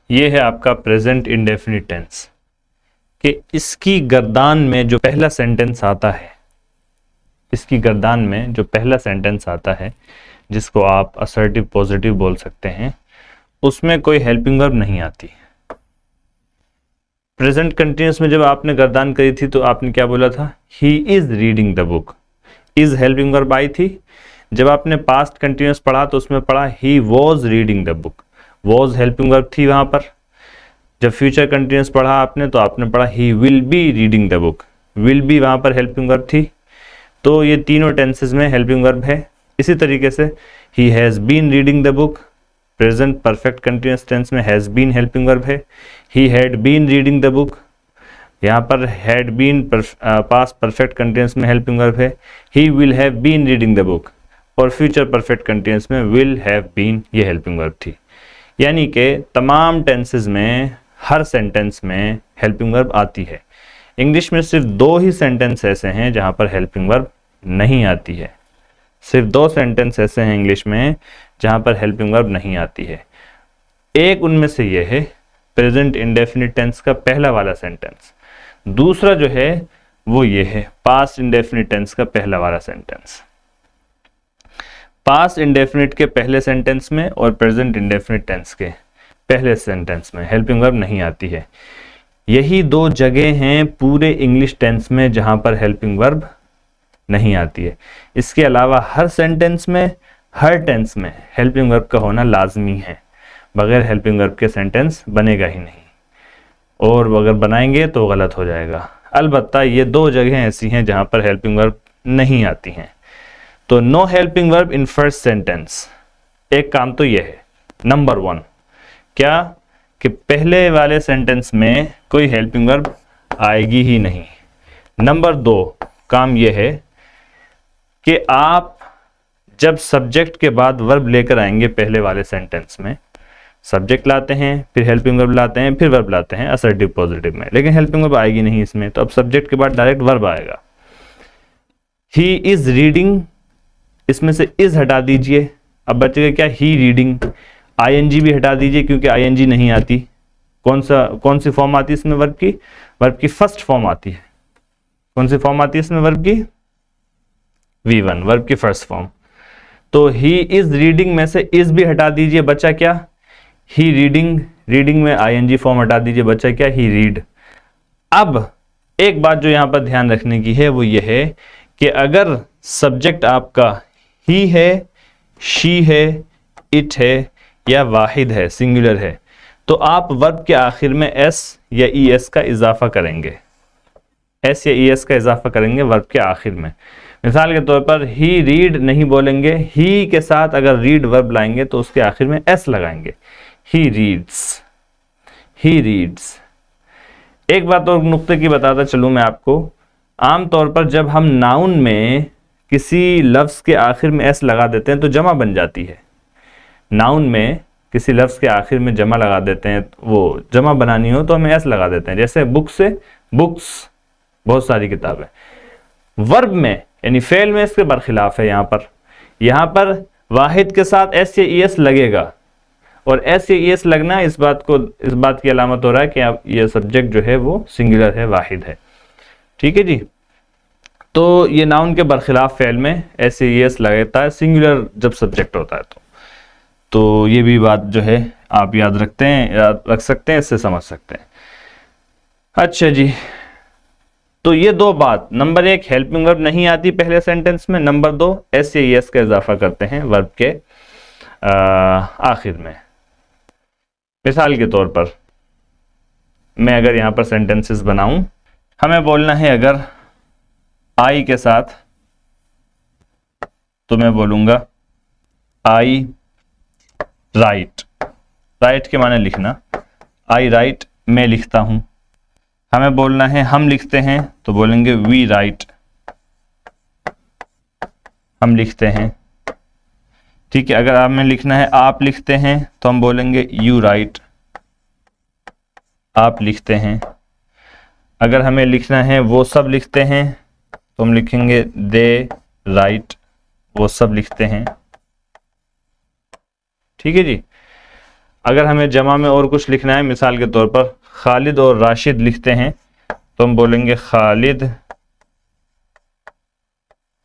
ये है आपका प्रेजेंट इंडेफिनिट टेंस कि इसकी गर्दान में जो पहला सेंटेंस आता है, इसकी गर्दान में जो पहला सेंटेंस आता है जिसको आप असर्टिव पॉजिटिव बोल सकते हैं, उसमें कोई हेल्पिंग वर्ब नहीं आती। प्रेजेंट कंटिन्यूस में जब आपने गर्दान करी थी तो आपने क्या बोला था? He is reading the book. Is helping verb I थी। जब आपने पास्ट कंटिन्यूस पढ़ा तो उसमें पढ़ा he was reading the book. Was helping verb थी वहां पर। जब फ्यूचर कंटिन्यूस पढ़ा आपने तो आपने पढ़ा he will be reading the book. Will be वहां पर हेल्पिंग वर्ब थी। तो ये तीनों टेंसेस में हेल्पिंग वर्ब है। इसी तरीके से he has been reading the book, present perfect continuous tense में हैज बीन हेल्पिंग वर्ब है। He had been reading the book, यहाँ पर had been past perfect continuous में हेल्पिंग वर्ब है। He will have been reading the book, और future perfect continuous में will have been ये helping verb थी। यानी कि तमाम टेंसेस में हर सेंटेंस में हेल्पिंग वर्ब आती है। इंग्लिश में सिर्फ 2 ही सेंटेंस ऐसे हैं जहां पर हेल्पिंग वर्ब नहीं आती है। सिर्फ 2 सेंटेंस ऐसे हैं इंग्लिश में जहां पर हेल्पिंग वर्ब नहीं आती है। एक उनमें से यह है प्रेजेंट इंडेफिनिट टेंस का पहला वाला सेंटेंस। दूसरा जो है वो ये है पास्ट इंडेफिनिट टेंस का पहला वाला सेंटेंस। पास्ट इंडेफिनिट के पहले सेंटेंस में और प्रेजेंट इंडेफिनिट टेंस के पहले सेंटेंस में हेल्पिंग वर्ब नहीं आती है। यही 2 जगह हैं पूरे इंग्लिश टेंस में जहां पर हेल्पिंग वर्ब नहीं आती है। इसके अलावा हर सेंटेंस में, हर टेंस में हेल्पिंग वर्ब का होना लाजमी है। बगैर हेल्पिंग वर्ब के सेंटेंस बनेगा ही नहीं, और अगर बनाएंगे तो गलत हो जाएगा। अलबत्ता ये 2 जगह ऐसी हैं जहां पर हेल्पिंग वर्ब नहीं आती हैं। तो no helping verb in first sentence. एक काम तो यह है, नंबर 1 क्या कि पहले वाले सेंटेंस में कोई हेल्पिंग वर्ब आएगी ही नहीं। नंबर 2 काम यह है कि आप जब सब्जेक्ट के बाद वर्ब लेकर आएंगे पहले वाले सेंटेंस में, सब्जेक्ट लाते हैं, फिर हेल्पिंग वर्ब लाते हैं, फिर वर्ब लाते हैं असर्टिव पॉजिटिव में, लेकिन हेल्पिंग वर्ब आएगी नहीं इसमें। तो अब सब्जेक्ट के बाद डायरेक्ट वर्ब आएगा। ही इज रीडिंग, इसमें से इज हटा दीजिए, अब बचेगा क्या? ही रीडिंग। आईएनजी भी हटा दीजिए क्योंकि आईएनजी नहीं आती। कौन सी फॉर्म आती है इसमें वर्ब की? वर्ब की फर्स्ट फॉर्म आती है। कौन सी फॉर्म आती है इसमें वर्ब की? V1, वर्ब की फर्स्ट फॉर्म। तो ही इज रीडिंग में से इज भी हटा दीजिए, बचा क्या? ही रीडिंग। रीडिंग में आईएनजी फॉर्म हटा दीजिए, बचा क्या? ही रीड। अब एक बात जो यहां पर ध्यान रखने की है वो ये है कि अगर सब्जेक्ट आपका ही है, शी है, इट है या वाहिद है, सिंगुलर है, तो आप वर्ब के आखिर में एस या ईएस का इजाफा करेंगे। एस या ईएस का इजाफा करेंगे वर्ब के आखिर में। मिसाल के तौर पर ही रीड नहीं बोलेंगे, ही के साथ अगर रीड वर्ब लाएंगे तो उसके आखिर में एस लगाएंगे। He reads, he reads. एक बात और नुक्ते की बताता चलूं मैं आपको, आमतौर पर जब हम नाउन में किसी लफ्ज के आखिर में एस लगा देते हैं तो जमा बन जाती है। नाउन में किसी लफ्ज के आखिर में जमा लगा देते हैं, वो जमा बनानी हो तो हमें एस लगा देते हैं। जैसे बुक से बुक्स, बहुत सारी किताबें। वर्ब में यानी फेल में इसके बरखिलाफ है। यहां पर वाहिद के साथ एस या ईएस लगेगा, और एस या ईएस लगना इस बात की अलामत हो रहा है कि आप ये सब्जेक्ट जो है वो सिंगुलर है, वाहिद है। ठीक है जी। तो ये नाउन के बरखिलाफ फेल में एस या ईएस लगता है सिंगुलर जब सब्जेक्ट होता है तो ये भी बात जो है आप याद रख सकते हैं, इससे समझ सकते हैं। अच्छा जी, तो ये 2 बात, नंबर 1 हेल्पिंग वर्ब नहीं आती पहले सेंटेंस में, नंबर 2 एस या ईएस का इजाफा करते हैं वर्ब के आखिर में। मिसाल के तौर पर मैं अगर यहां पर सेंटेंसेस बनाऊं, हमें बोलना है अगर आई के साथ, तो मैं बोलूंगा आई राइट। राइट के माने लिखना, आई राइट, मैं लिखता हूं। हमें बोलना है हम लिखते हैं, तो बोलेंगे वी राइट, हम लिखते हैं। ठीक है। अगर हमें लिखना है आप लिखते हैं, तो हम बोलेंगे यू राइट, आप लिखते हैं। अगर हमें लिखना है वो सब लिखते हैं, तो हम लिखेंगे दे राइट, वो सब लिखते हैं। ठीक है जी। अगर हमें जमा में और कुछ लिखना है, मिसाल के तौर पर खालिद और राशिद लिखते हैं तो हम बोलेंगे खालिद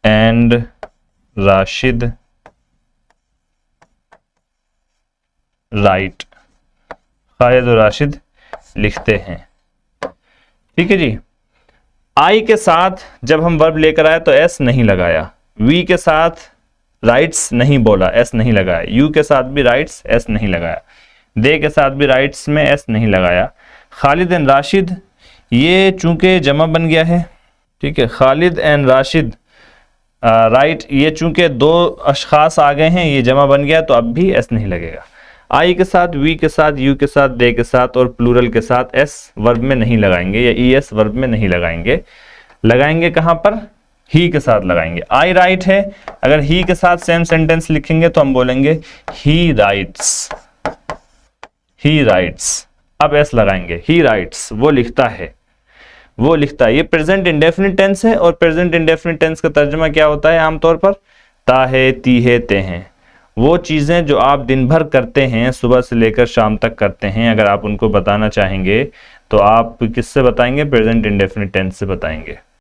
एंड राशिद राइट, खालिद और राशिद लिखते हैं। ठीक है जी। आई के साथ जब हम वर्ब लेकर आए तो एस नहीं लगाया, वी के साथ राइट्स नहीं बोला, एस नहीं लगाया, यू के साथ भी राइट्स, एस नहीं लगाया, दे के साथ भी राइट्स में एस नहीं लगाया। खालिद एंड राशिद, ये चूंकि जमा बन गया है, ठीक है, खालिद एंड राशिद राइट, ये चूंकि दो अशखास आ गए हैं, ये जमा बन गया तो अब भी एस नहीं लगेगा। आई के साथ, वी के साथ, यू के साथ, दे के साथ और प्लूरल के साथ एस वर्ब में नहीं लगाएंगे या ई एस वर्ब में नहीं लगाएंगे। लगाएंगे कहां पर? ही के साथ लगाएंगे। आई राइट है, अगर ही के साथ सेम सेंटेंस लिखेंगे तो हम बोलेंगे ही राइट्स, ही राइट्स। अब एस लगाएंगे, ही राइट्स, वो लिखता है, वो लिखता है। ये प्रेजेंट इंडेफिनिट टेंस है और प्रेजेंट इंडेफिनिट टेंस का तर्जुमा क्या होता है आमतौर पर? ता है, ती है, ते हैं। वो चीज़ें जो आप दिन भर करते हैं, सुबह से लेकर शाम तक करते हैं, अगर आप उनको बताना चाहेंगे तो आप किससे बताएंगे? प्रेजेंट इंडेफिनिट टेंस से बताएंगे।